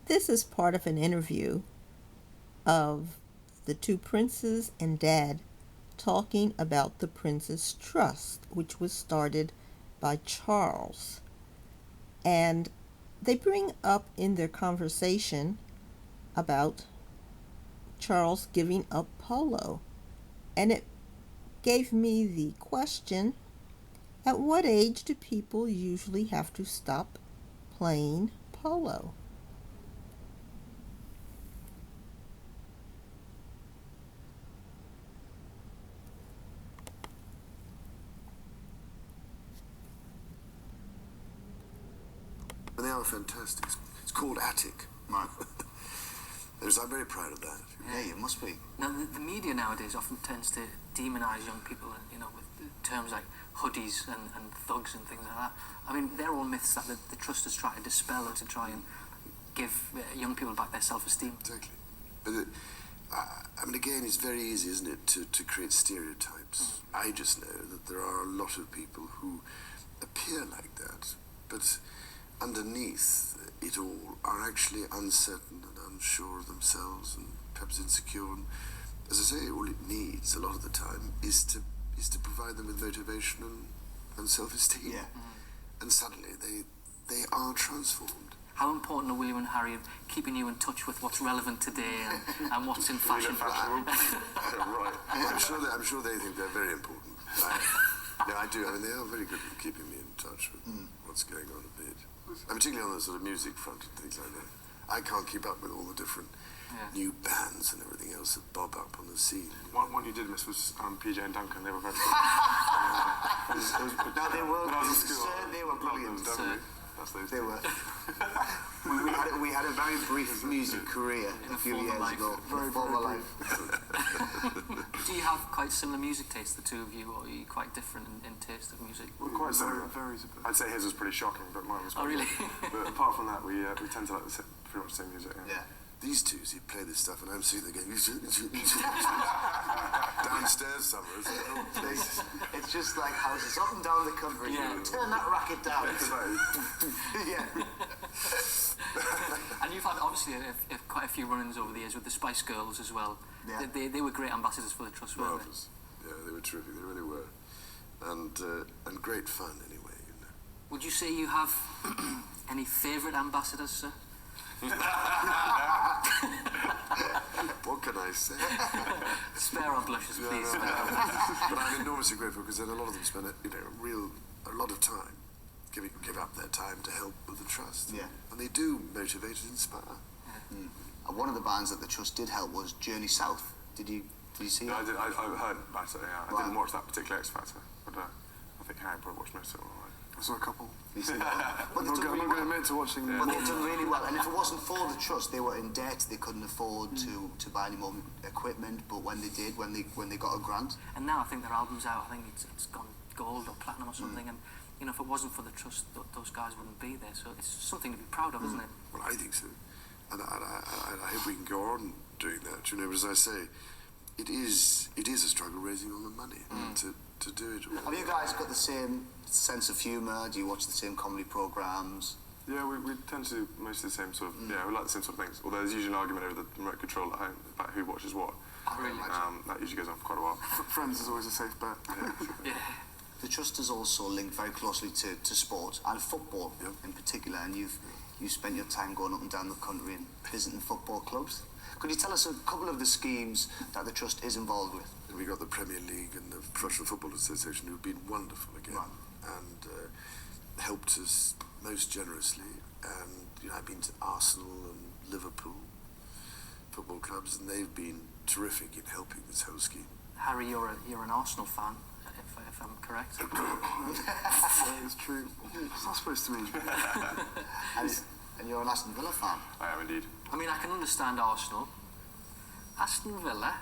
This is part of an interview of the two princes and Dad talking about the Prince's Trust, which was started by Charles. And they bring up in their conversation about Charles giving up polo. And it gave me the question, at what age do people usually have to stop playing polo? They are fantastic. It's called Attic. Right. I'm very proud of that. Yeah, you must be. Now, the media nowadays often tends to demonise young people, with terms like hoodies and thugs and things like that. I mean, they're all myths that the Trust has tried to dispel to try and give young people back their self-esteem. Exactly. But, again, it's very easy, isn't it, to create stereotypes. I just know that there are a lot of people who appear like that, but underneath it all are actually uncertain and unsure of themselves and perhaps insecure. And as I say, all it needs a lot of the time is to provide them with motivation and self-esteem. Yeah. And suddenly they are transformed. How important are William and Harry keeping you in touch with what's relevant today and what's in fashion? Right. I'm sure they think they're very important. Yeah, I do. I mean, they are very good at keeping me in touch with what's going on a bit. And particularly on the sort of music front and things like that. I can't keep up with all the different new bands and everything else that bob up on the scene. One you did miss was PJ and Duncan. They were very good. No, they were. When I was in school, They were brilliant. That's those. They were. we had a very brief music career a few years ago. Very former life. Do you have quite similar music tastes, the two of you, or are you quite different in taste of music? We're quite similar. I'd say his was pretty shocking, but mine was. Oh, really? But apart from that, we tend to like pretty much the same music. Yeah. These two, see, play this stuff, and I'm sitting there going, downstairs somewhere. It's just like houses up and down the country. Yeah. Turn that racket down. Yeah. And you've had, obviously, quite a few run-ins over the years with the Spice Girls as well. Yeah. They were great ambassadors for the Trust, weren't they? Marvellous. Yeah, they were terrific, they really were. And great fun, anyway. Would you say you have any favourite ambassadors, sir? What can I say? Spare our blushes, please. But I'm enormously grateful because then a lot of them spend a lot of time give up their time to help with the Trust. Yeah. And they do motivate and inspire. Yeah. And one of the bands that the Trust did help was Journey South. Did you see that? I did. I heard about it. Yeah. I Right. didn't watch that particular X Factor, but I think Harry probably watched most of it. All right. I saw a couple. You see that? But I'm not going to admit to watching them. But they've done really well, and if it wasn't for the Trust, they were in debt. They couldn't afford to buy any more equipment. But when they did, when they got a grant, And now I think their album's out. I think it's gone gold or platinum or something. And if it wasn't for the Trust, those guys wouldn't be there. So it's something to be proud of, isn't it? Well, I think so. And I hope we can go on doing that. But as I say, it is a struggle raising all the money to do it all. have you guys got the same sense of humour? Do you watch the same comedy programmes? Yeah, we tend to do most of the same sort of. Yeah, we like the same sort of things. Although there's usually an argument over the remote control at home about who watches what. Really? That usually goes on for quite a while. Friends is always a safe bet. Yeah. The Trust is also linked very closely to sport and football in particular, and you've spent your time going up and down the country and visiting football clubs. Could you tell us a couple of the schemes that the Trust is involved with? We got the Premier League and the Professional Football Association, who've been wonderful again, and helped us most generously. And I've been to Arsenal and Liverpool football clubs, and they've been terrific in helping this whole scheme. Harry, you're an Arsenal fan, if I'm correct. Yeah, it's true. It's not supposed to mean. And you're an Aston Villa fan. I am indeed. I mean, I can understand Arsenal. Aston Villa.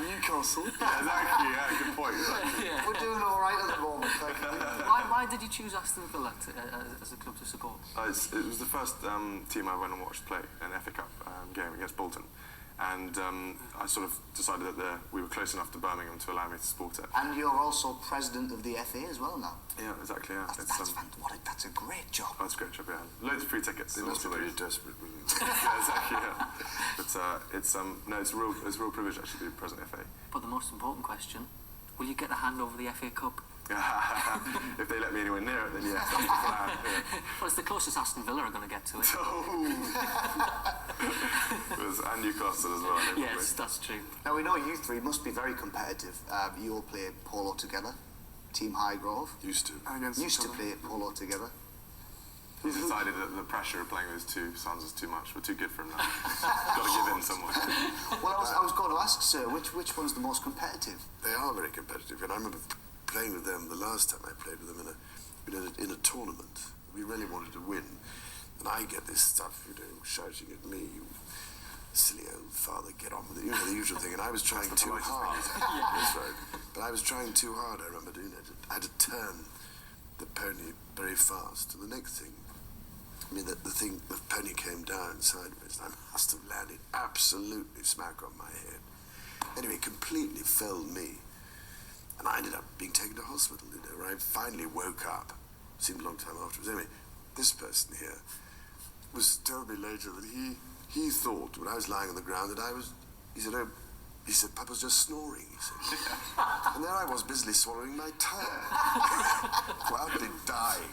Newcastle. Yeah, exactly. Yeah, good point. Exactly. Yeah. We're doing all right at the moment. Why did you choose Aston Villa as a club to support? It was the first team I went and watched play an FA Cup game against Bolton, And I sort of decided that we were close enough to Birmingham to allow me to support it. And you're also president of the FA as well now. Yeah, exactly. Yeah, That's a great job. That's a great job. Yeah, loads of free tickets. They must be very desperate, really. Yeah, exactly. Yeah. But it's a real privilege actually to be president of FA. But the most important question: will you get to hand over the FA Cup? If they let me anywhere near it, then yes, that's the plan. Yeah. Well, it's the closest Aston Villa are going to get to it. And Newcastle as well. I think, Yes, that's true. Now we know you three must be very competitive. You all play polo together. Team Highgrove. Used to. Used to play polo together. He's decided that the pressure of playing with his two sons is too much. We're too good for him now. Got to give in somewhere. Well, I was going to ask, sir, which one's the most competitive? They are very competitive, and I remember playing with them the last time I played with them in a tournament. We really wanted to win, and I get this stuff, shouting at me, "You silly old father, get on with it," the usual thing. And I was trying too hard. That's right. But I was trying too hard. I remember doing it. I had to turn the pony very fast, and the next thing, the pony came down sideways, and I must have landed absolutely smack on my head. Anyway, it completely felled me. And I ended up being taken to hospital, where I finally woke up. Seemed a long time afterwards. Anyway, this person here told me later that he thought, when I was lying on the ground, that he said, Papa's just snoring, he said. And there I was, busily swallowing my tongue. Quietly dying.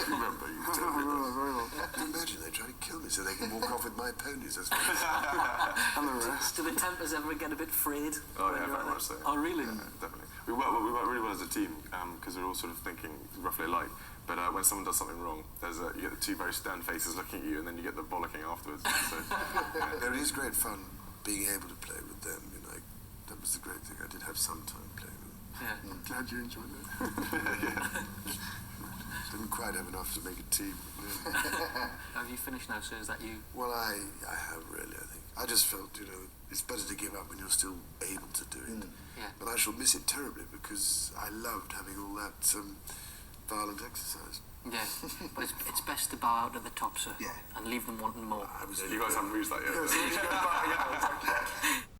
Remember, you told me that. Imagine they try to kill me so they can walk off with my ponies. That's and the rest. Do the tempers ever get a bit frayed? Oh, yeah, very much so. Oh, really? Yeah, definitely. We work really well as a team, because we're all sort of thinking roughly alike. But when someone does something wrong, you get the two very stern faces looking at you, and then you get the bollocking afterwards. So, It is great fun being able to play with them. That was the great thing. I did have some time playing with them. Yeah. I'm glad you enjoyed it. Didn't quite have enough to make a team. Yeah. Have you finished now, sir? Is that you? Well, I have really, I think. I just felt, it's better to give up when you're still able to do it. Yeah. But I shall miss it terribly because I loved having all that violent exercise. Yeah, but it's best to bow out at the top, sir. Yeah. And leave them wanting more. you guys haven't reached that yet.